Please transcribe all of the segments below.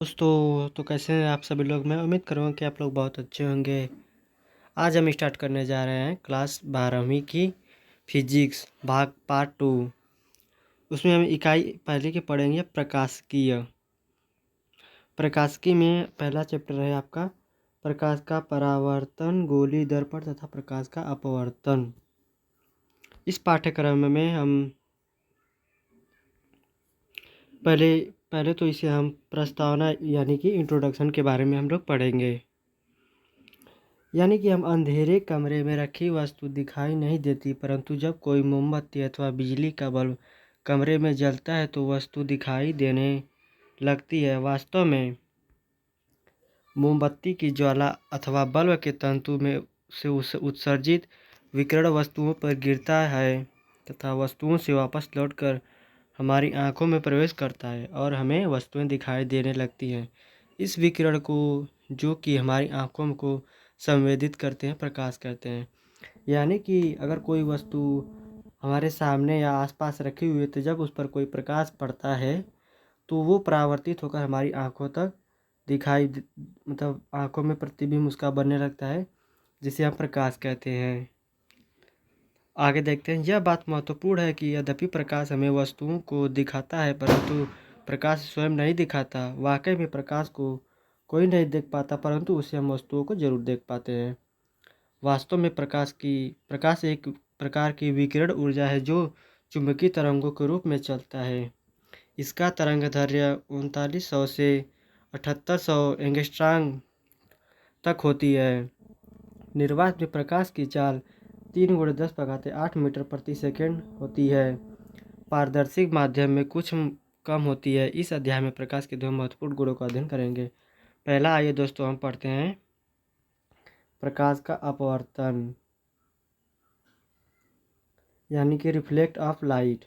दोस्तों तो कैसे हैं आप सभी लोग। मैं उम्मीद करूँगा कि आप लोग बहुत अच्छे होंगे। आज हम स्टार्ट करने जा रहे हैं क्लास 12वीं की फिजिक्स भाग पार्ट 2। उसमें हम इकाई पहले की पढ़ेंगे प्रकाशिकी। प्रकाशिकी में पहला चैप्टर है आपका प्रकाश का परावर्तन, गोलीय दर्पण तथा प्रकाश का अपवर्तन। इस पाठ्यक्रम में हम पहले तो इसे हम प्रस्तावना यानी कि इंट्रोडक्शन के बारे में हम लोग पढ़ेंगे। यानी कि हम अंधेरे कमरे में रखी वस्तु दिखाई नहीं देती, परंतु जब कोई मोमबत्ती अथवा बिजली का बल्ब कमरे में जलता है तो वस्तु दिखाई देने लगती है। वास्तव में मोमबत्ती की ज्वाला अथवा बल्ब के तंतु में से उत्सर्जित विकिरण वस्तुओं पर गिरता है तथा वस्तुओं से वापस लौटकर हमारी आंखों में प्रवेश करता है और हमें वस्तुएं दिखाई देने लगती हैं। इस विकिरण को, जो कि हमारी आंखों को संवेदित करते हैं, प्रकाश कहते हैं। यानी कि अगर कोई वस्तु हमारे सामने या आसपास रखी हुई है तो जब उस पर कोई प्रकाश पड़ता है तो वो परावर्तित होकर हमारी आंखों तक मतलब आंखों में प्रतिबिंब उसका बनने लगता है, जिसे हम प्रकाश कहते हैं। आगे देखते हैं। यह बात महत्वपूर्ण है कि यद्यपि प्रकाश हमें वस्तुओं को दिखाता है परंतु प्रकाश स्वयं नहीं दिखाता। वाकई में प्रकाश को कोई नहीं देख पाता, परंतु उसे हम वस्तुओं को जरूर देख पाते हैं। वास्तव में प्रकाश एक प्रकार की विकिरण ऊर्जा है जो चुंबकीय तरंगों के रूप में चलता है। इसका तरंगदैर्घ्य 3900 से 7800 एंगस्ट्रॉम तक होती है। निर्वात में प्रकाश की चाल 3 × 10⁸ मीटर प्रति सेकंड होती है। पारदर्शी माध्यम में कुछ कम होती है। इस अध्याय में प्रकाश के दो महत्वपूर्ण गुणों का अध्ययन करेंगे। पहला आइए दोस्तों हम पढ़ते हैं प्रकाश का अपवर्तन यानी कि रिफ्लेक्ट ऑफ लाइट।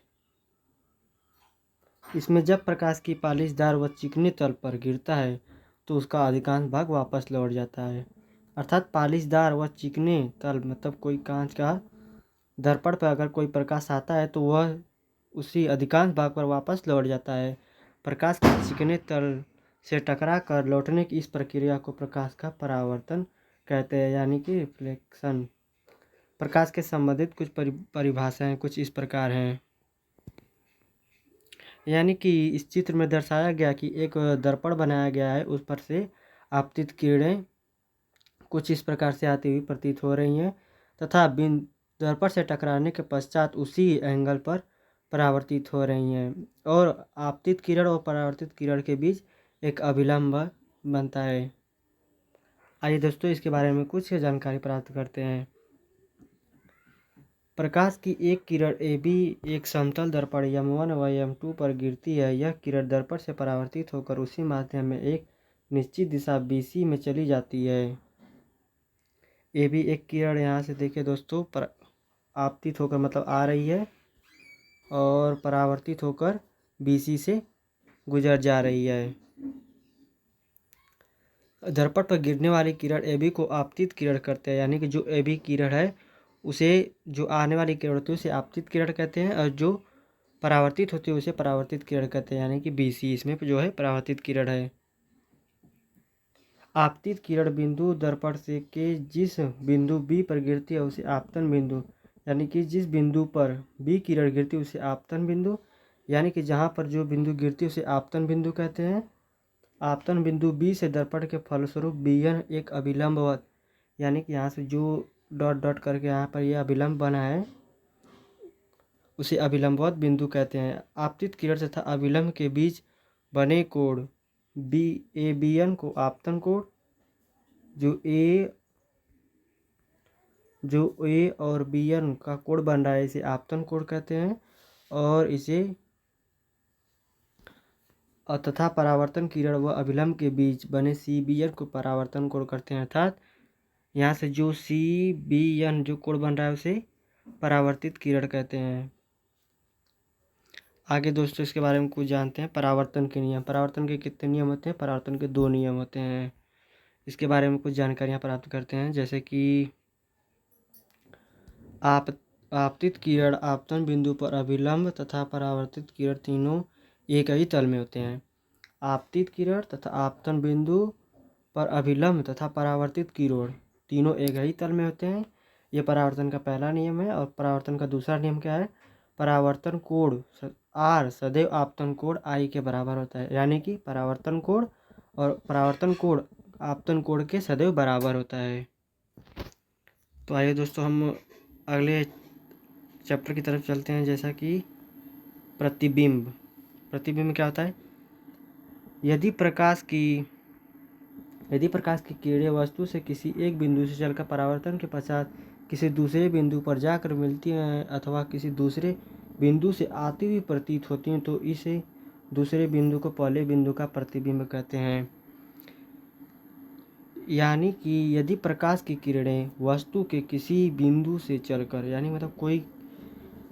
इसमें जब प्रकाश की पालिशदार व चिकने तल पर गिरता है तो उसका अधिकांश भाग वापस लौट जाता है। अर्थात पालिशदार व चिकने तल मतलब कोई कांच का दर्पण पर अगर कोई प्रकाश आता है तो वह उसी अधिकांश भाग पर वापस लौट जाता है। प्रकाश के चिकने तल से टकरा कर लौटने की इस प्रक्रिया को प्रकाश का परावर्तन कहते हैं, यानी कि रिफ्लेक्शन। प्रकाश के संबंधित कुछ परिभाषाएं कुछ इस प्रकार हैं। यानी कि इस चित्र में दर्शाया गया कि एक दर्पण बनाया गया है, उस पर से आपतित किरणें कुछ इस प्रकार से आती हुई प्रतीत हो रही हैं तथा दर्पण से टकराने के पश्चात उसी एंगल पर परावर्तित हो रही हैं और आपतित किरण और परावर्तित किरण के बीच एक अभिलंब बनता है। आइए दोस्तों इसके बारे में कुछ जानकारी प्राप्त करते हैं। प्रकाश की एक किरण AB एक समतल दर्पण M1 व M2 पर गिरती है। यह किरण दर्पण से परावर्तित होकर उसी माध्यम में एक निश्चित दिशा BC में चली जाती है। AB एक किरण यहाँ से देखिए दोस्तों आपतित होकर मतलब आ रही है और परावर्तित होकर BC से गुजर जा रही है। दर्पण पर गिरने वाली किरण AB को आपतित किरण कहते हैं, यानी कि जो AB किरण है उसे, जो आने वाली किरण होती है उसे आपतित किरण कहते हैं और जो परावर्तित होती है उसे परावर्तित किरण कहते हैं, यानी कि BC इसमें जो है परावर्तित किरण है। आपतित किरण बिंदु दर्पण से के जिस बिंदु B पर गिरती है उसे आपतन बिंदु, यानी कि जिस बिंदु पर B किरण गिरती है उसे आपतन बिंदु, यानी कि जहाँ पर जो बिंदु गिरती है उसे आपतन बिंदु कहते हैं। आपतन बिंदु B से दर्पण के फलस्वरूप BN एक अभिलंबवत, यानी कि यहाँ से जो डॉट डॉट करके यहाँ पर यह अभिलंब बना है उसे अभिलंबवत बिंदु कहते हैं। आपतित किरण तथा अभिलंब के बीच बने कोण ABN को आपतन कोण, जो A और BN का कोण बन रहा है इसे आपतन कोण कहते हैं। और इसे तथा परावर्तन किरण व अभिलंब के बीच बने CBN को परावर्तन कोण कहते हैं। अर्थात यहाँ से जो CBN जो कोण बन रहा है उसे परावर्तित किरण कहते हैं। आगे दोस्तों इसके बारे में कुछ जानते हैं। परावर्तन के नियम। परावर्तन के कितने नियम होते हैं? परावर्तन के 2 नियम होते हैं। इसके बारे में कुछ जानकारियाँ प्राप्त करते हैं, जैसे कि आपतित किरण आपतन बिंदु पर अभिलंब तथा परावर्तित किरण तीनों एक ही तल में होते हैं। आपतित किरण तथा आपतन बिंदु पर अभिलंब तथा परावर्तित किरण तीनों एक ही तल में होते हैं। ये परावर्तन का पहला नियम है। और परावर्तन का दूसरा नियम क्या है? परावर्तन कोण आर सदैव आपतन कोण आई के बराबर होता है। यानी कि परावर्तन कोण और परावर्तन कोण आपतन कोण के सदैव बराबर होता है। तो आइए दोस्तों हम अगले चैप्टर की तरफ चलते हैं, जैसा कि प्रतिबिंब। प्रतिबिंब क्या होता है? यदि प्रकाश की किरणें वस्तु से किसी एक बिंदु से चलकर परावर्तन के पश्चात किसी दूसरे बिंदु पर जाकर मिलती हैं अथवा किसी दूसरे बिंदु से आती हुई प्रतीत होती हैं, तो इसे दूसरे बिंदु को पहले बिंदु का प्रतिबिंब कहते हैं। यानी कि यदि प्रकाश की किरणें वस्तु के किसी बिंदु से चलकर, यानी मतलब कोई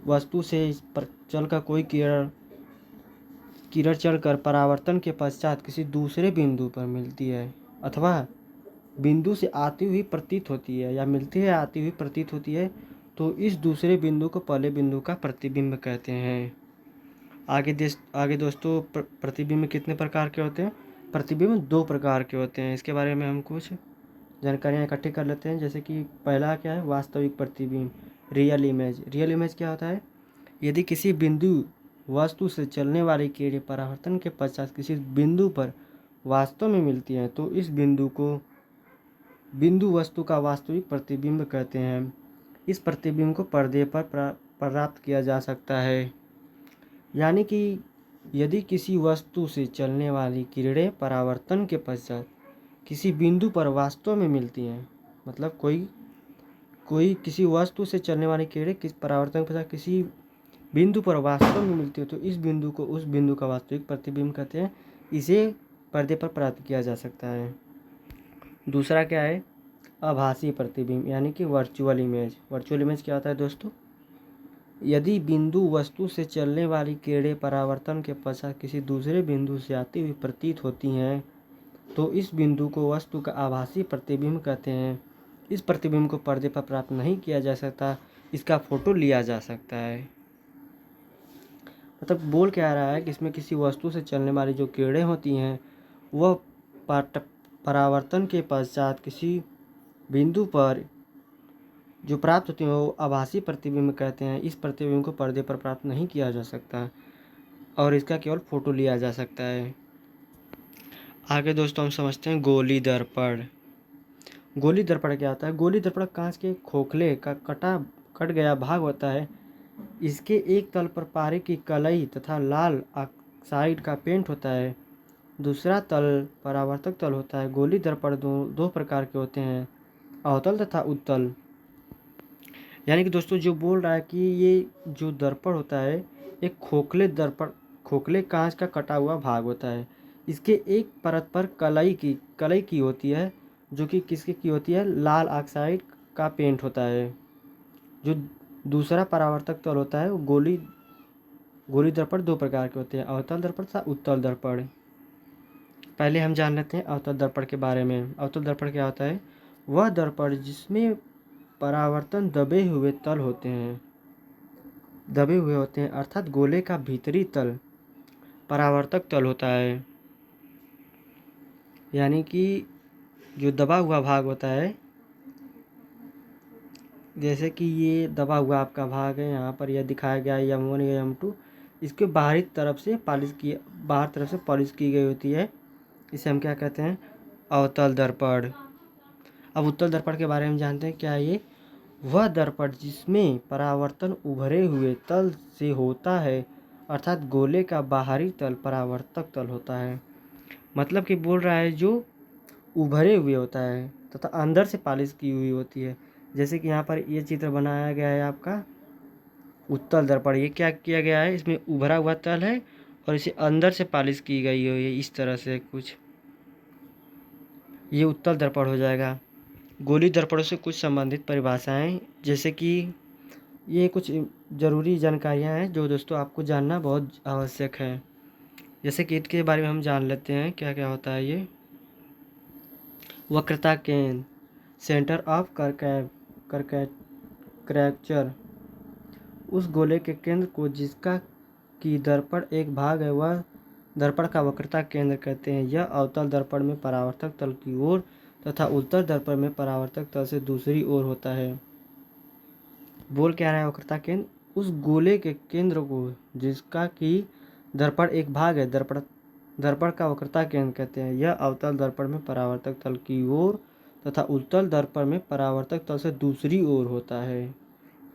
वस्तु से चलकर कोई किरण चलकर परावर्तन के पश्चात किसी दूसरे बिंदु पर मिलती है अथवा बिंदु से आती हुई प्रतीत होती है या मिलती है आती हुई प्रतीत होती है, तो इस दूसरे बिंदु को पहले बिंदु का प्रतिबिंब कहते हैं। आगे दोस्तों प्रतिबिंब कितने प्रकार के होते हैं? प्रतिबिंब 2 प्रकार के होते हैं। इसके बारे में हम कुछ जानकारियाँ इकट्ठी कर लेते हैं। जैसे कि पहला क्या है? वास्तविक प्रतिबिंब, रियल इमेज। रियल इमेज क्या होता है? यदि किसी बिंदु वस्तु से चलने वाली किरणें परावर्तन के पश्चात किसी बिंदु पर वास्तव में मिलती हैं, तो इस बिंदु वस्तु का वास्तविक प्रतिबिंब कहते हैं। इस प्रतिबिंब को पर्दे पर प्राप्त किया जा सकता है। यानी कि यदि किसी वस्तु से चलने वाली किरणें परावर्तन के पश्चात किसी बिंदु पर वास्तव में मिलती हैं, मतलब कोई किसी वस्तु से चलने वाली किरणें किस परावर्तन के पश्चात किसी बिंदु पर वास्तव में मिलती है, तो इस बिंदु को उस बिंदु का वास्तविक प्रतिबिंब कहते हैं। इसे पर्दे पर प्राप्त किया जा सकता है। दूसरा क्या है? आभासी प्रतिबिंब, यानी कि वर्चुअल इमेज। वर्चुअल इमेज क्या होता है दोस्तों? यदि बिंदु वस्तु से चलने वाली किरणें परावर्तन के पश्चात किसी दूसरे बिंदु से आती हुई प्रतीत होती हैं, तो इस बिंदु को वस्तु का आभासी प्रतिबिंब कहते हैं। इस प्रतिबिंब को पर्दे पर प्राप्त नहीं किया जा सकता, इसका फोटो लिया जा सकता है। मतलब बोल क्या रहा है कि इसमें किसी वस्तु से चलने वाली जो किरणें होती हैं वह परावर्तन के पश्चात किसी बिंदु पर जो प्राप्त होती हैं वो आभासी प्रतिबिंब कहते हैं। इस प्रतिबिंब को पर्दे पर प्राप्त नहीं किया जा सकता और इसका केवल फोटो लिया जा सकता है। आगे दोस्तों हम समझते हैं गोली दर्पण। गोली दर्पण क्या होता है? गोली दर्पण कांच के खोखले का कट गया भाग होता है। इसके एक तल पर पारे की कलई तथा लाल ऑक्साइड का पेंट होता है। दूसरा तल परावर्तक तल होता है। गोली दर्पण दो प्रकार के होते हैं, अवतल तथा उत्तल। यानी कि दोस्तों जो बोल रहा है कि ये जो दर्पण होता है एक खोखले कांच का कटा हुआ भाग होता है। इसके एक परत पर कलई की होती है, जो कि किसकी की होती है? लाल ऑक्साइड का पेंट होता है। जो दूसरा परावर्तक तल होता है वो गोली दर्पण 2 प्रकार के होते हैं, अवतल दर्पण तथा उत्तल दर्पण। पहले हम जान लेते हैं अवतल दर्पण के बारे में। अवतल दर्पण क्या होता है? वह दर्पण जिसमें परावर्तन दबे हुए होते हैं, अर्थात गोले का भीतरी तल परावर्तक तल होता है। यानी कि जो दबा हुआ भाग होता है, जैसे कि ये दबा हुआ आपका भाग है, यहाँ पर यह दिखाया गया है M1 या M2, इसके बाहर तरफ से पॉलिश की गई होती है। इसे हम क्या कहते हैं? अवतल दर्पण। अब उत्तल दर्पण के बारे में जानते हैं। क्या है ये? वह दर्पण जिसमें परावर्तन उभरे हुए तल से होता है, अर्थात गोले का बाहरी तल परावर्तक तल होता है। मतलब कि बोल रहा है जो उभरे हुए होता है तथा अंदर से पॉलिश की हुई होती है। जैसे कि यहाँ पर ये चित्र बनाया गया है आपका उत्तल दर्पण। ये क्या किया गया है? इसमें उभरा हुआ तल है और इसे अंदर से पॉलिश की गई है इस तरह से कुछ, ये उत्तल दर्पण हो जाएगा। गोली दर्पणों से कुछ संबंधित परिभाषाएं, जैसे कि ये कुछ ज़रूरी जानकारियां हैं जो दोस्तों आपको जानना बहुत आवश्यक है। जैसे कि इसके बारे में हम जान लेते हैं क्या क्या होता है ये। वक्रता केंद्र, सेंटर ऑफ कर्वेचर, उस गोले के केंद्र को जिसका की दर्पण एक भाग है वह दर्पण का वक्रता केंद्र कहते हैं। यह अवतल दर्पण में परावर्तक तल की ओर तथा उत्तल दर्पण में परावर्तक तल से दूसरी ओर होता है। बोल क्या रहा है वक्रता केंद्र? उस गोले के केंद्र को जिसका कि दर्पण एक भाग है, दर्पण का वक्रता केंद्र कहते हैं। यह अवतल दर्पण में परावर्तक तल की ओर तथा उत्तल दर्पण में परावर्तक तल से दूसरी ओर होता है,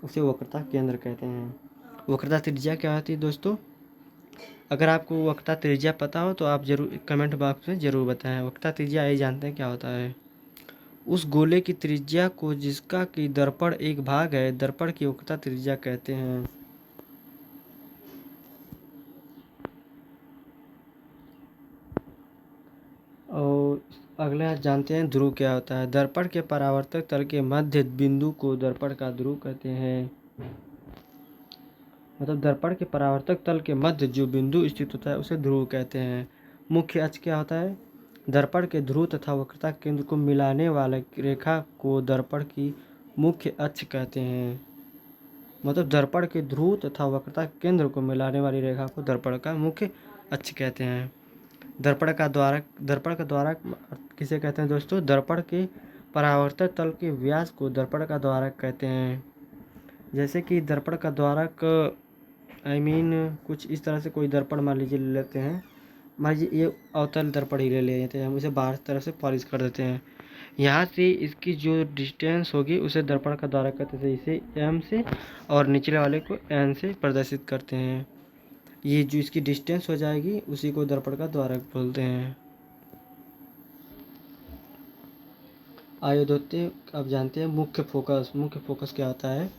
उसे वक्रता केंद्र कहते हैं। वक्रता त्रिज्या क्या होती है दोस्तों? अगर आपको वक्रता त्रिज्या पता हो तो आप जरूर कमेंट बॉक्स में जरूर बताएं। वक्रता त्रिज्या यही जानते हैं क्या होता है? उस गोले की त्रिज्या को जिसका कि दर्पण एक भाग है, दर्पण की वक्रता त्रिज्या कहते हैं। और अगला जानते हैं ध्रुव क्या होता है। दर्पण के परावर्तक तल के मध्य बिंदु को दर्पण का ध्रुव कहते हैं। मतलब दर्पण के परावर्तक तल के मध्य जो बिंदु स्थित होता है उसे ध्रुव कहते हैं। मुख्य अक्ष क्या होता है? दर्पण के ध्रुव तथा वक्रता केंद्र को मिलाने वाले रेखा को दर्पण की मुख्य अक्ष कहते हैं। मतलब दर्पण के ध्रुव तथा वक्रता केंद्र को मिलाने वाली रेखा को दर्पण का मुख्य अक्ष कहते हैं। दर्पण का द्वारक किसे कहते हैं दोस्तों? दर्पण के परावर्तक तल के व्यास को दर्पण का द्वारक कहते हैं। जैसे कि दर्पण का द्वारक कुछ इस तरह से कोई दर्पण मान लीजिए ले लेते हैं। मान लीजिए ये अवतल दर्पण ही ले लेते हैं, हम इसे बाहर तरफ से पॉलिश कर देते हैं। यहाँ से इसकी जो डिस्टेंस होगी उसे दर्पण का द्वारक कहते हैं। इसे एम से और निचले वाले को एन से प्रदर्शित करते हैं। ये जो इसकी डिस्टेंस हो जाएगी उसी को दर्पण का द्वारक बोलते हैं। आइए दोस्तों अब जानते हैं मुख्य फोकस। मुख्य फोकस क्या होता है?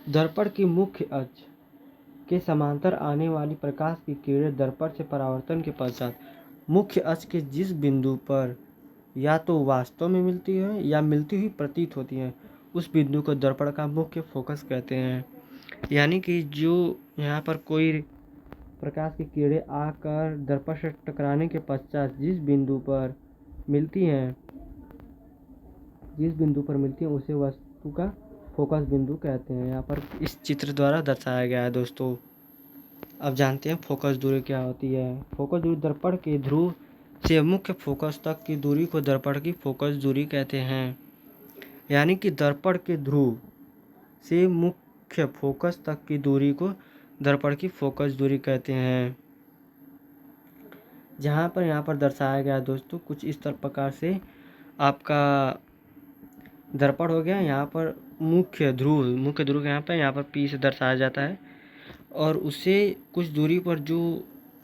दर्पण की मुख्य अक्ष के समांतर आने वाली प्रकाश की किरणें दर्पण से परावर्तन के पश्चात मुख्य अक्ष के जिस बिंदु पर या तो वास्तव में मिलती है या मिलती हुई प्रतीत होती है, उस बिंदु को दर्पण का मुख्य फोकस कहते हैं। यानी कि जो यहाँ पर कोई प्रकाश की किरणें आकर दर्पण से टकराने के पश्चात जिस बिंदु पर मिलती हैं उसे वस्तु का फोकस बिंदु कहते हैं। यहाँ पर इस चित्र द्वारा दर्शाया गया है दोस्तों। अब जानते हैं फोकस दूरी क्या होती है। फोकस दूरी दर्पण के ध्रुव से मुख्य फोकस तक की दूरी को दर्पण की फोकस दूरी कहते हैं। यानी कि दर्पण के ध्रुव से मुख्य फोकस तक की दूरी को दर्पण की फोकस दूरी कहते हैं। यहाँ पर दर्शाया गया दोस्तों कुछ इस प्रकार से आपका दर्पण हो गया। यहाँ पर मुख्य ध्रुव यहाँ पर P से दर्शाया जाता है और उससे कुछ दूरी पर जो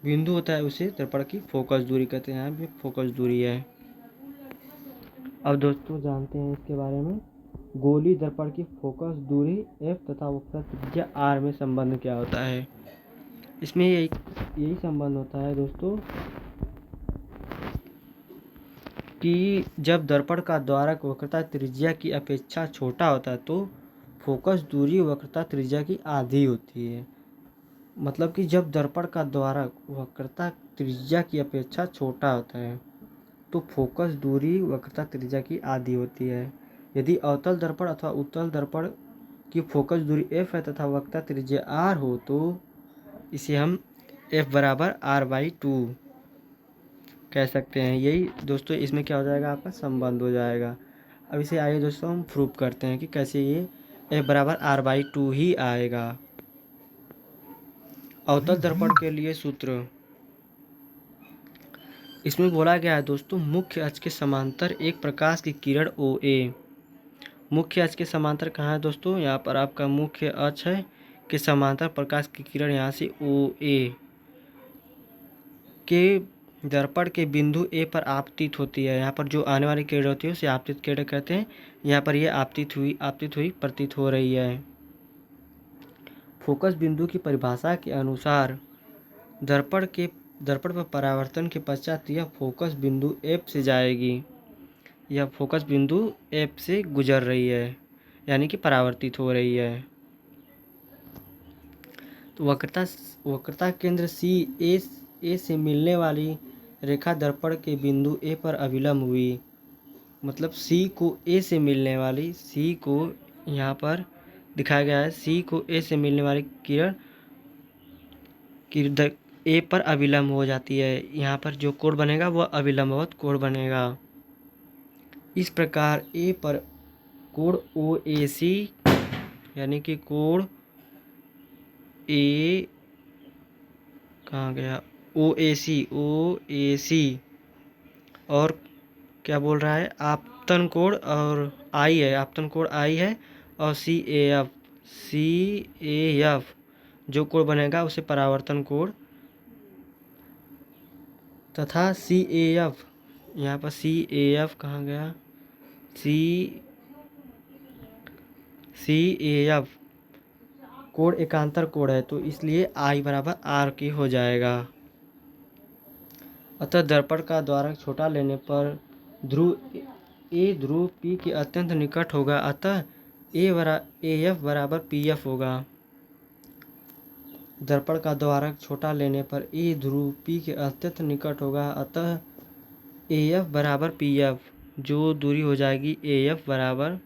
बिंदु होता है उसे दर्पण की फोकस दूरी कहते हैं। यहाँ पे फोकस दूरी है। अब दोस्तों जानते हैं इसके बारे में। गोली दर्पण की फोकस दूरी F तथा वक्रता त्रिज्या R में संबंध क्या होता है? इसमें यही संबंध होता है दोस्तों कि जब दर्पण का द्वारक वक्रता त्रिज्या की अपेक्षा छोटा होता है तो फोकस दूरी वक्रता त्रिज्या की आधी होती है। मतलब कि जब दर्पण का द्वारक वक्रता त्रिज्या की अपेक्षा छोटा होता है तो फोकस दूरी वक्रता त्रिज्या की आधी होती है। यदि अवतल दर्पण अथवा उत्तल दर्पण की फोकस दूरी F है तथा वक्रता त्रिज्या R हो तो इसे हम F बराबर R/2 कह सकते हैं। यही दोस्तों इसमें क्या हो जाएगा, आपका संबंध हो जाएगा। अब इसे आइए दोस्तों हम प्रूव करते हैं कि कैसे ये F बराबर R/2 ही आएगा। अवतल दर्पण के लिए सूत्र इसमें बोला गया है दोस्तों, मुख्य अक्ष के समांतर एक प्रकाश की किरण OA। मुख्य अक्ष के समांतर कहाँ है दोस्तों? यहाँ पर आपका मुख्य अक्ष है के समांतर प्रकाश की किरण यहाँ से OA के दर्पण के बिंदु A पर आपतित होती है। यहाँ पर जो आने वाली किरण होती है उसे आपतित किरण कहते हैं। यहाँ पर ये आपतित हुई प्रतीत हो रही है। फोकस बिंदु की परिभाषा के अनुसार दर्पण पर परावर्तन के पश्चात यह फोकस बिंदु F से जाएगी। यह फोकस बिंदु F से गुजर रही है, यानी कि परावर्तित हो रही है। तो वक्रता केंद्र A से मिलने वाली रेखा दर्पण के बिंदु A पर अभिलंब हुई। मतलब C को A से मिलने वाली, C को यहाँ पर दिखाया गया है, C को A से मिलने वाली किरण ए पर अविलंब हो जाती है। यहाँ पर जो कोण बनेगा वह अविलंबवत कोण बनेगा। इस प्रकार ए पर कोण ओ ए सी यानी कि कोण ए कहाँ गया ओ ए सी और क्या बोल रहा है आपतन कोण और आई है, आपतन कोण आई है और सी ए एफ जो कोण बनेगा उसे परावर्तन कोण तथा सी ए एफ यहाँ पर सी ए एफ कहाँ गया सी ए एफ कोण एकांतर कोण है तो इसलिए आई बराबर आर की हो जाएगा। अतः दर्पण का द्वारक छोटा लेने पर ध्रुव पी के अत्यंत निकट होगा, अतः ए एफ बराबर पी एफ होगा। दर्पण का द्वारक छोटा लेने पर ए ध्रुव पी के अत्यंत निकट होगा, अतः ए एफ बराबर पी एफ जो दूरी हो जाएगी ए एफ बराबर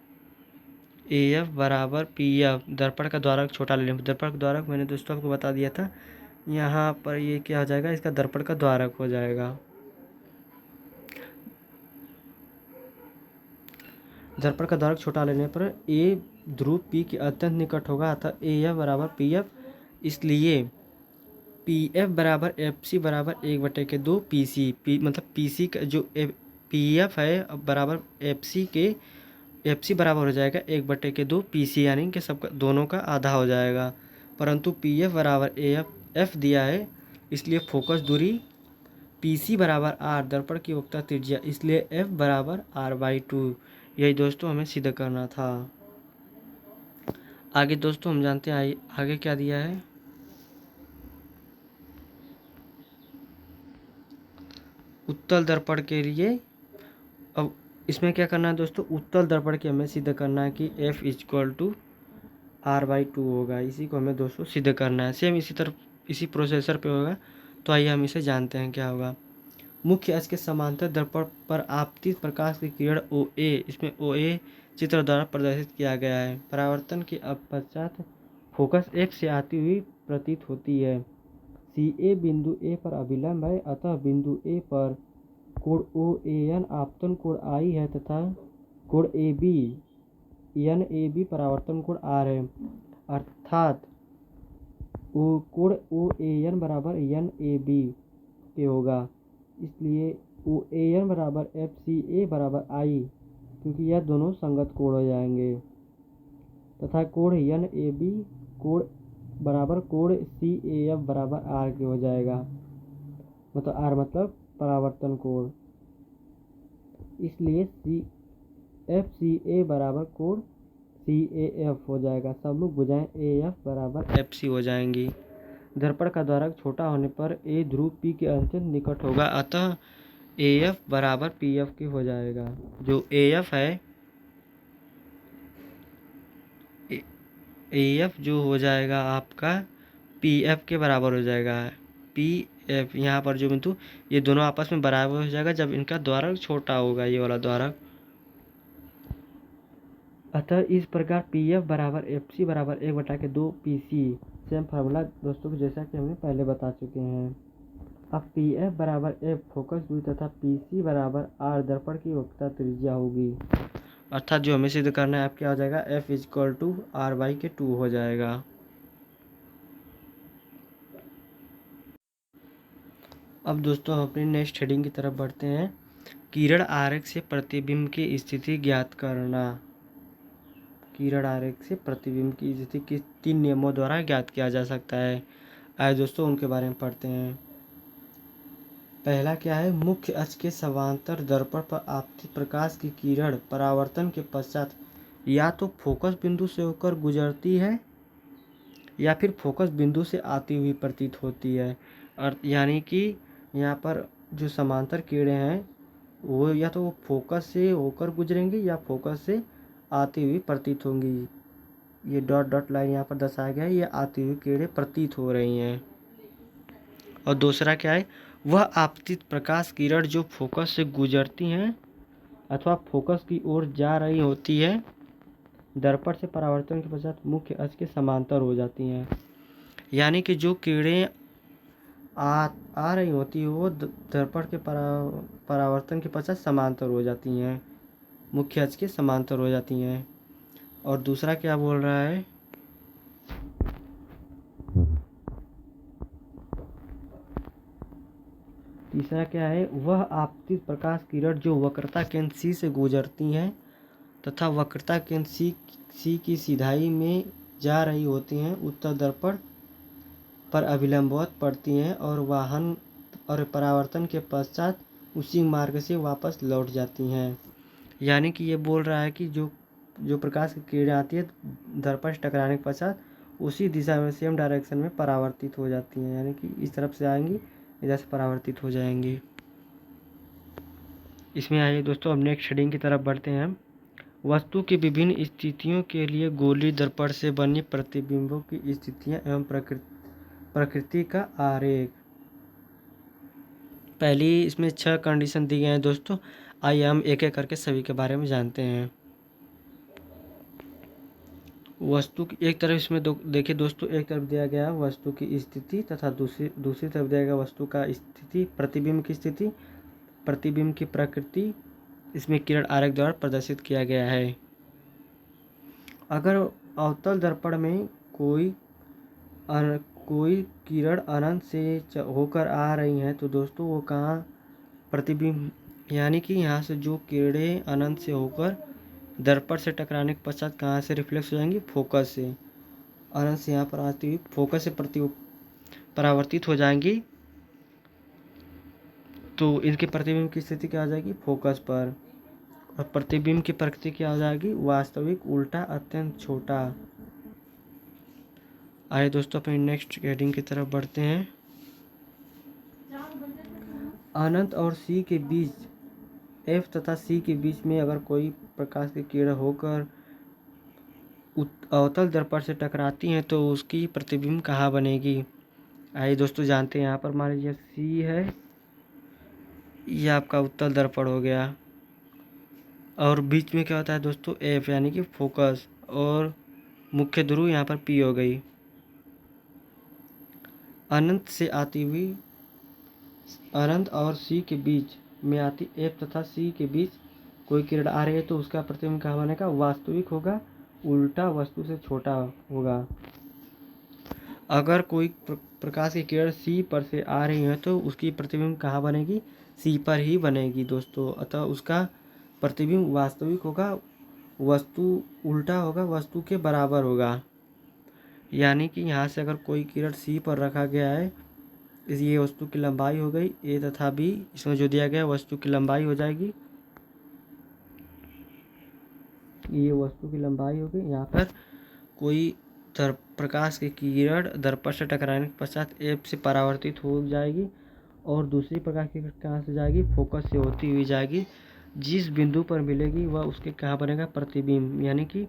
पी एफ। दर्पण का द्वारक छोटा लेने पर दर्पण का द्वारक मैंने दोस्तों आपको बता दिया था, यहाँ पर ये क्या हो जाएगा इसका दर्पण का द्वारक हो जाएगा। दर्पण का द्वारक छोटा लेने पर ए ध्रुव पी के अत्यंत निकट होगा, अतः ए एफ बराबर पी एफ, इसलिए पी एफ बराबर एफ सी बराबर 1/2 पी सी मतलब पी सी का जो पी एफ है बराबर एफ सी बराबर हो जाएगा 1/2 पी सी यानी कि सबका दोनों का आधा हो जाएगा। परंतु पी एफ बराबर एफ दिया है, इसलिए फोकस दूरी पी सी बराबर आर दर्पण की वक्ता त्रिज्या, इसलिए एफ बराबर r/2। यही दोस्तों हमें सिद्ध करना था। आगे दोस्तों हम जानते हैं आगे क्या दिया है। उत्तल दर्पण के लिए अब इसमें क्या करना है दोस्तों, उत्तल दर्पण के हमें सिद्ध करना है कि F = r/2 होगा। इसी को हमें दोस्तों सिद्ध करना है। सेम इसी प्रोसेसर पे होगा, तो आइए हम इसे जानते हैं क्या होगा। मुख्य अक्ष के समांतर दर्पण पर आपतित प्रकाश की किरण OA, इसमें OA चित्र द्वारा प्रदर्शित किया गया है। परावर्तन के पश्चात फोकस F से आती हुई प्रतीत होती है। CA बिंदु A पर अभिलंब है, अतः बिंदु A पर कोण OAN आपतन कोण I है तथा कोण NAB परावर्तन कोण R है, अर्थात कोण OAN बराबर NAB के होगा। इसलिए OAN बराबर FCA बराबर I, क्योंकि यह दोनों संगत कोण हो जाएंगे, तथा कोण NAB कोण बराबर कोण CAF बराबर R के हो जाएगा, मतलब R मतलब परावर्तन कोण, इसलिए FCA बराबर कोण CAF हो जाएगा। सम्मुख भुजाएं AF बराबर FC हो जाएंगी। दर्पण का द्वारक छोटा होने पर A ध्रुव P के अत्यंत निकट होगा, अतः AF बराबर PF के हो जाएगा। जो AF है AF जो हो जाएगा आपका PF के बराबर हो जाएगा। PF यहाँ पर जो बिंदु ये दोनों आपस में बराबर हो जाएगा जब इनका द्वारक छोटा होगा, ये वाला द्वारक। अतः इस प्रकार PF बराबर FC बराबर 1/2 PC। सेम फार्मूला दोस्तों को जैसा कि हमने पहले बता चुके हैं। अब PF बराबर F फोकस दूरी तथा PC बराबर R दर्पण की वक्रता त्रिज्या होगी, अर्थात जो हमें सिद्ध करना है आप क्या हो जाएगा F = r/2 हो जाएगा। अब दोस्तों हम अपनी नेक्स्ट हेडिंग की तरफ बढ़ते हैं। किरण आरेख से प्रतिबिंब की स्थिति ज्ञात करना। किरण आरेख से प्रतिबिंब की स्थिति किस 3 नियमों द्वारा ज्ञात किया जा सकता है। आइए दोस्तों उनके बारे में पढ़ते हैं। पहला क्या है, मुख्य अक्ष के समांतर दर्पण पर आपतित प्रकाश की किरण परावर्तन के पश्चात या तो फोकस बिंदु से होकर गुजरती है या फिर फोकस बिंदु से आती हुई प्रतीत होती है। और यानी कि यहाँ पर जो समांतर किरणें हैं वो या तो फोकस से होकर गुजरेंगी या फोकस से आती हुई प्रतीत होंगी। ये डॉट डॉट लाइन यहाँ पर दर्शाया गया है, ये आती हुई किरणें प्रतीत हो रही हैं। और दूसरा क्या है, वह आपतित प्रकाश किरण जो फोकस से गुजरती हैं अथवा फोकस की ओर जा रही होती है, दर्पण से परावर्तन के पश्चात मुख्य अक्ष के समांतर हो जाती हैं। यानी कि जो किरणें आ रही होती है वो दर्पण के परावर्तन के पश्चात समांतर हो जाती हैं, मुख्य अक्ष के समांतर हो जाती हैं। और दूसरा क्या बोल रहा है, तीसरा क्या है, वह आपतित प्रकाश किरण जो वक्रता केंद्र C से गुजरती हैं तथा वक्रता केंद्र C की सीधाई में जा रही होती हैं, उत्तर दर्पण पर अभिलंबवत पड़ती हैं और वाहन और परावर्तन के पश्चात उसी मार्ग से वापस लौट जाती हैं। यानी कि ये बोल रहा है कि जो प्रकाश की किरणें आती है दर्पण से टकराने के पश्चात उसी दिशा में सेम डायरेक्शन में परावर्तित हो जाती हैं, यानी कि इस तरफ से आएंगी, इधर से परावर्तित हो जाएंगी। इसमें आइए दोस्तों अब नेक्स्ट हेडिंग की तरफ बढ़ते हैं हम। वस्तु की विभिन्न स्थितियों के लिए गोलीय दर्पण से बनी प्रतिबिंबों की स्थितियां एवं प्रकृति का आरेख। पहली इसमें 6 कंडीशन दी गए हैं दोस्तों, आइए हम एक एक करके सभी के बारे में जानते हैं। वस्तु की एक तरफ इसमें देखिए दोस्तों, एक तरफ दिया गया वस्तु की स्थिति तथा दूसरी तरफ दिया गया वस्तु का स्थिति, प्रतिबिंब की स्थिति, प्रतिबिंब की प्रकृति, इसमें किरण आरेख द्वारा प्रदर्शित किया गया है। अगर अवतल दर्पण में कोई किरण अनंत से होकर आ रही हैं तो दोस्तों वो कहाँ प्रतिबिंब, यानी कि यहाँ से जो किरणें अनंत से होकर दर्पण से टकराने के पश्चात कहाँ से रिफ्लेक्स हो जाएंगी, फोकस से, अनंत से यहाँ पर आती हुई फोकस से परावर्तित हो जाएंगी, तो इनके प्रतिबिंब की स्थिति क्या हो जाएगी, फोकस पर। और प्रतिबिंब की प्रकृति क्या हो जाएगी, वास्तविक, उल्टा, अत्यंत छोटा। आइए दोस्तों अपनी नेक्स्ट हेडिंग की तरफ बढ़ते हैं। अनंत और C के बीच, F तथा C के बीच में अगर कोई प्रकाश की किरण होकर अवतल दर्पण से टकराती हैं तो उसकी प्रतिबिंब कहाँ बनेगी। आइए दोस्तों जानते हैं। यहाँ पर मान लीजिए C है, ये आपका उत्तल दर्पण हो गया, और बीच में क्या होता है दोस्तों, F यानी कि फोकस, और मुख्य ध्रुव यहाँ पर P हो गई। अनंत से आती हुई, अनंत और C के बीच में आती F तथा C के बीच कोई किरण आ रही है तो उसका प्रतिबिंब कहाँ बनेगा, वास्तविक होगा, उल्टा, वस्तु से छोटा होगा। अगर कोई प्रकाश की किरण C पर से आ रही है तो उसकी प्रतिबिंब कहाँ बनेगी, C पर ही बनेगी दोस्तों, अतः उसका प्रतिबिंब वास्तविक होगा, वस्तु उल्टा होगा, वस्तु के बराबर होगा। यानी कि यहाँ से अगर कोई किरण C पर रखा गया है, ये वस्तु की लंबाई हो गई A तथा B, इसमें जो दिया गया वस्तु की लंबाई हो जाएगी, ये वस्तु की लंबाई हो गई। यहाँ पर कोई प्रकाश की किरण दर्पण से टकराने के पश्चात F से परावर्तित हो जाएगी और दूसरी प्रकाश की किरण कहाँ से जाएगी, फोकस से होती हुई जाएगी, जिस बिंदु पर मिलेगी वह उसके कहाँ बनेगा, प्रतिबिंब। यानी कि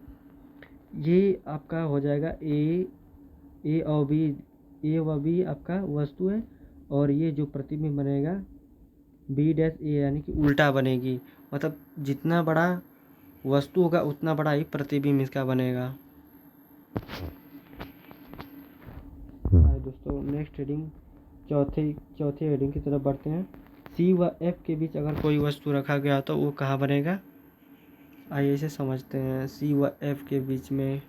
ये आपका हो जाएगा A और B, A व B आपका वस्तु है और ये जो प्रतिबिंब बनेगा B' A, यानी कि उल्टा बनेगी, मतलब जितना बड़ा वस्तु होगा उतना बड़ा ही प्रतिबिंब इसका बनेगा। दोस्तों नेक्स्ट हेडिंग, चौथे हेडिंग की तरफ बढ़ते हैं। C व F के बीच अगर कोई वस्तु रखा गया तो वो कहाँ बनेगा, आइए इसे समझते हैं। C व F के बीच में,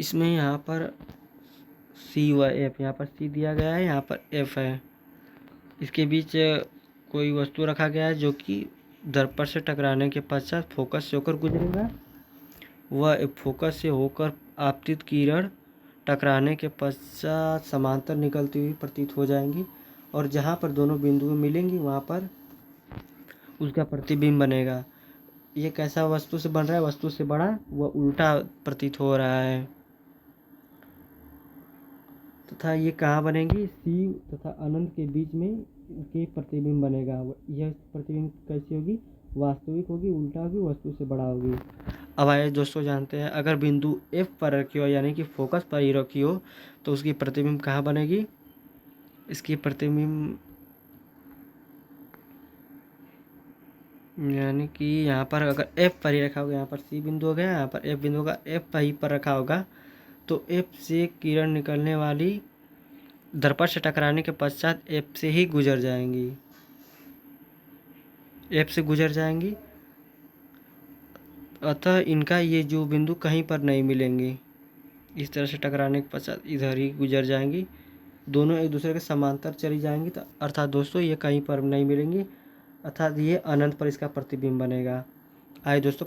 इसमें यहाँ पर C व F, यहाँ पर C दिया गया है, यहाँ पर F है, इसके बीच कोई वस्तु रखा गया है जो कि दर्पण से टकराने के पश्चात फोकस से होकर गुजरेगा, वह फोकस से होकर आपतित किरण टकराने के पश्चात समांतर निकलती हुई प्रतीत हो जाएंगी और जहाँ पर दोनों बिंदुएं मिलेंगी वहाँ पर उसका प्रतिबिंब बनेगा। ये कैसा वस्तु से बन रहा है, वस्तु से बड़ा व उल्टा प्रतीत हो रहा है, तथा ये कहाँ बनेगी, C तथा अनंत के बीच में के प्रतिबिंब बनेगा। यह प्रतिबिंब कैसी होगी, वास्तविक होगी, उल्टा होगी, वस्तु से बड़ा होगी। अब आइए दोस्तों जानते हैं, अगर बिंदु F पर रखी हो यानी कि फोकस पर ही रखी हो तो उसकी प्रतिबिंब कहाँ बनेगी, इसकी प्रतिबिंब यानी कि यहाँ पर अगर F पर ही रखा होगा, यहाँ पर C बिंदु हो गया, यहाँ पर F बिंदु होगा, F पर ही पर रखा होगा तो F से किरण निकलने वाली दर्पण से टकराने के पश्चात एफ से ही गुजर जाएंगी, एफ से गुजर जाएंगी। अतः इनका ये जो बिंदु कहीं पर नहीं मिलेंगे। इस तरह से टकराने के पश्चात इधर ही गुजर जाएंगी, दोनों एक दूसरे के समांतर चली जाएंगी। तो अर्थात दोस्तों ये कहीं पर नहीं मिलेंगी, अर्थात ये अनंत पर इसका प्रतिबिंब बनेगा। आइए दोस्तों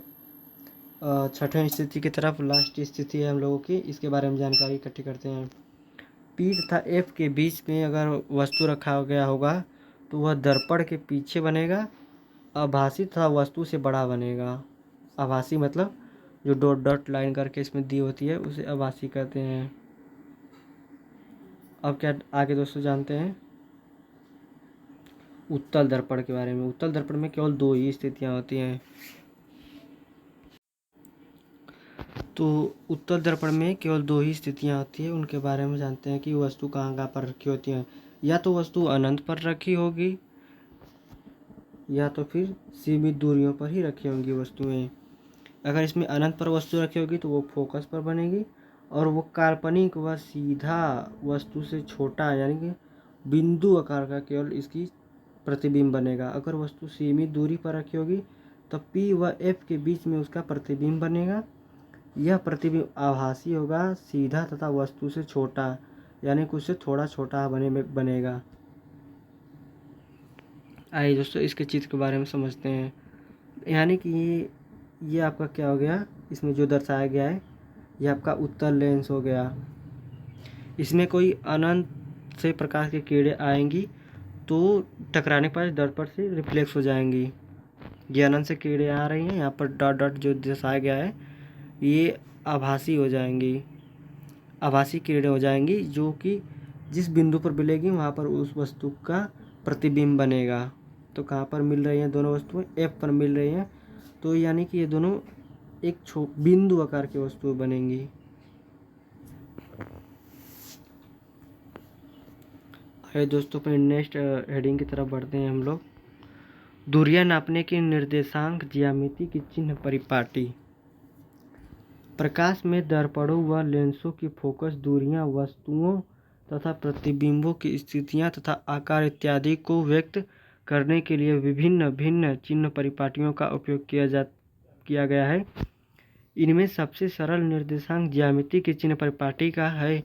छठवें स्थिति की तरफ, लास्ट स्थिति है हम लोगों की, इसके बारे में जानकारी इकट्ठी करते हैं। पी तथा एफ के बीच में अगर वस्तु रखा गया होगा तो वह दर्पण के पीछे बनेगा, आभासी तथा वस्तु से बड़ा बनेगा। आभासी मतलब जो डॉट डॉट लाइन करके इसमें दी होती है उसे आभासी कहते हैं। अब क्या आगे दोस्तों जानते हैं उत्तल दर्पण के बारे में। उत्तल दर्पण में केवल दो ही स्थितियाँ होती हैं। तो उत्तल दर्पण में केवल दो ही स्थितियाँ होती है, उनके बारे में जानते हैं कि वस्तु कहाँ कहाँ पर रखी होती है। या तो वस्तु अनंत पर रखी होगी या तो फिर सीमित दूरियों पर ही रखी होंगी वस्तुएं। अगर इसमें अनंत पर वस्तु रखी होगी तो वो फोकस पर बनेगी, और वो काल्पनिक व सीधा वस्तु से छोटा यानी कि बिंदु आकार का केवल इसकी प्रतिबिंब बनेगा। अगर वस्तु सीमित दूरी पर रखी होगी तो पी व एफ के बीच में उसका प्रतिबिंब बनेगा। यह प्रतिबिंब आभासी होगा, सीधा तथा वस्तु से छोटा यानी कि उससे थोड़ा छोटा बनेगा। आइए दोस्तों इसके चित्र के बारे में समझते हैं। यानी कि ये आपका क्या हो गया, इसमें जो दर्शाया गया है ये आपका उत्तल लेंस हो गया। इसमें कोई अनंत से प्रकाश की किरणें आएंगी तो टकराने पर दर्पण से रिफ्लेक्स हो जाएंगी। ये अनंत से किरणें आ रही हैं, यहाँ पर डॉट डॉट जो दर्शाया गया है ये आभासी हो जाएंगी, आभासी किरणें हो जाएंगी, जो कि जिस बिंदु पर मिलेगी वहाँ पर उस वस्तु का प्रतिबिंब बनेगा। तो कहाँ पर मिल रही हैं दोनों वस्तुएं, एफ पर मिल रही हैं, तो यानी कि ये दोनों एक बिंदु आकार की वस्तुएं बनेंगी। आइए दोस्तों अपने नेक्स्ट हेडिंग की तरफ बढ़ते हैं हम लोग। दूरियां नापने के निर्देशांक ज्यामिति की चिन्ह परिपाटी। प्रकाश में दर्पणों व लेंसों की फोकस दूरियां वस्तुओं तथा प्रतिबिंबों की स्थितियां तथा आकार इत्यादि को व्यक्त करने के लिए विभिन्न भिन्न चिन्ह परिपाटियों का उपयोग किया गया है। इनमें सबसे सरल निर्देशांक ज्यामिति की चिन्ह परिपाटी का है।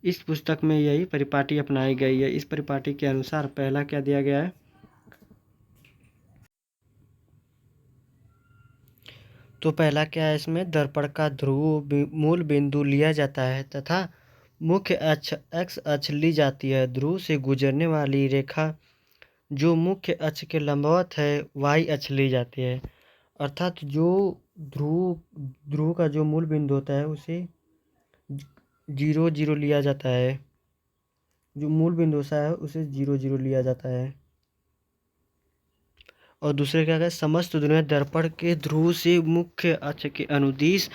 इस पुस्तक में यही परिपाटी अपनाई गई है। इस परिपाटी के अनुसार पहला क्या दिया गया है, तो पहला क्या है, इसमें दर्पण का ध्रुव मूल बिंदु लिया जाता है तथा मुख्य अक्ष एक्स अक्ष ली जाती है। ध्रुव से गुजरने वाली रेखा जो मुख्य अक्ष के लंबवत है वाई अक्ष ली जाती है। अर्थात जो ध्रुव का जो मूल बिंदु होता है उसे 0 0 लिया जाता है, जो मूल बिंदु होता है उसे 0 0 लिया जाता है। और दूसरे क्या है, समस्त दुनिया दर्पण के ध्रुव से मुख्य अक्ष के अनुदिश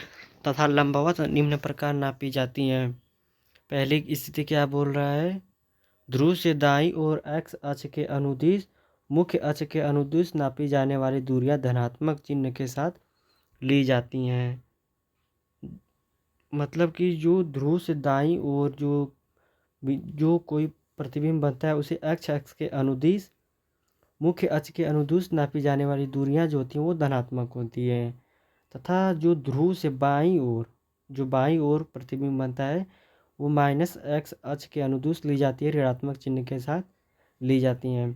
तथा लंबवत निम्न प्रकार नापी जाती हैं। पहली स्थिति क्या बोल रहा है, ध्रुव से दाईं ओर एक्स अक्ष के अनुदिश मुख्य अक्ष के अनुदिश नापी जाने वाली दूरियां धनात्मक चिन्ह के साथ ली जाती हैं। मतलब कि जो ध्रुव से दाईं ओर जो कोई प्रतिबिंब बनता है उसे एक्स अक्ष के अनुदिश मुख्य अक्ष के अनुदिश नापी जाने वाली दूरियां जो होती हैं वो धनात्मक होती हैं, तथा जो ध्रुव से बाईं ओर प्रतिबिंब बनता है वो माइनस एक्स अक्ष के अनुदिश ली जाती है, ऋणात्मक चिन्ह के साथ ली जाती हैं।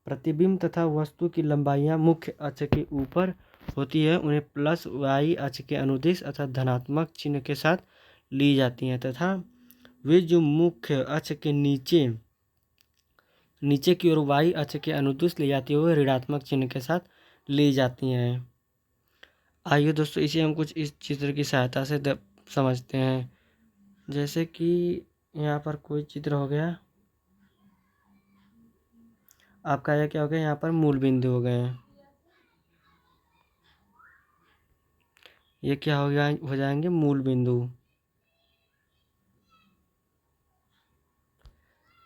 प्रतिबिंब तथा वस्तु की लंबाइयां मुख्य अक्ष के ऊपर होती है, उन्हें प्लस वाई अक्ष के अनुदिश अर्थात धनात्मक चिन्ह के साथ ली जाती हैं, तथा वे जो मुख्य अक्ष के नीचे की ओर वाई अक्ष के अनुदिश ली जाती है वो ऋणात्मक चिन्ह के साथ ली जाती हैं। आइए दोस्तों इसे हम कुछ इस चित्र की सहायता से समझते हैं। जैसे कि यहाँ पर कोई चित्र हो गया, आपका यह क्या हो गया, यहाँ पर मूल बिंदु हो गए हैं, ये क्या हो जाएंगे मूल बिंदु।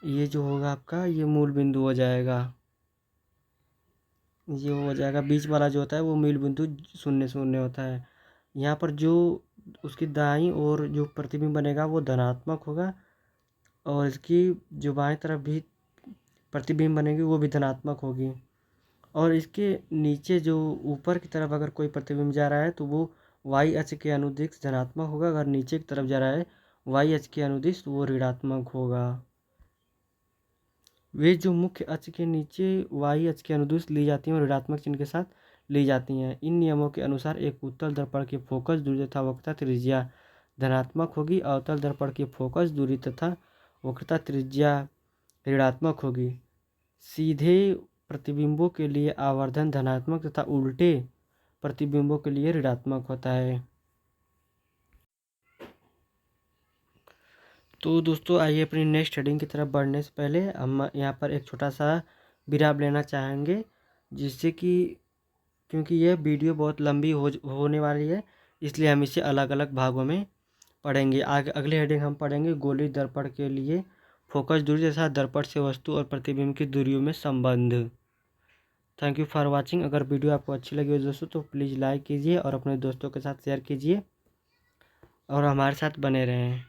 ये जो होगा आपका ये मूल बिंदु हो जाएगा, ये हो जाएगा। बीच वाला जो होता है वो मूल बिंदु 0 0 होता है। यहाँ पर जो उसकी दाईं ओर जो प्रतिबिंब बनेगा वो धनात्मक होगा और इसकी जो बाएं तरफ भी प्रतिबिंब बनेगी वो भी धनात्मक होगी। और इसके नीचे जो ऊपर की तरफ अगर कोई प्रतिबिंब जा रहा है तो वो वाई अक्ष के अनुदिश धनात्मक होगा, अगर नीचे की तरफ जा रहा है वाई अक्ष के अनुदिश तो वो ऋणात्मक होगा। वे जो मुख्य अक्ष के नीचे वाई अक्ष के अनुदिश ली जाती हैं और ऋणात्मक चिन्ह के साथ ली जाती हैं। इन नियमों के अनुसार एक उत्तल दर्पण की फोकस दूरी तथा वक्रता त्रिज्या धनात्मक होगी, अवतल दर्पण की फोकस दूरी तथा वक्रता त्रिज्या ऋणात्मक होगी। सीधे प्रतिबिंबों के लिए आवर्धन धनात्मक तथा उल्टे प्रतिबिंबों के लिए ऋणात्मक होता है। तो दोस्तों आइए अपनी नेक्स्ट हेडिंग की तरफ बढ़ने से पहले हम यहाँ पर एक छोटा सा विराम लेना चाहेंगे, जिससे कि क्योंकि यह वीडियो बहुत लंबी होने वाली है, इसलिए हम इसे अलग अलग भागों में पढ़ेंगे। आगे अगले हेडिंग हम पढ़ेंगे गोलीय दर्पण के लिए फोकस दूरी तथा दर्पण से वस्तु और प्रतिबिंब की दूरियों में संबंध। Thank you for watching. अगर वीडियो आपको अच्छी लगी हो दोस्तों तो प्लीज़ लाइक कीजिए और अपने दोस्तों के साथ शेयर कीजिए और हमारे साथ बने रहें।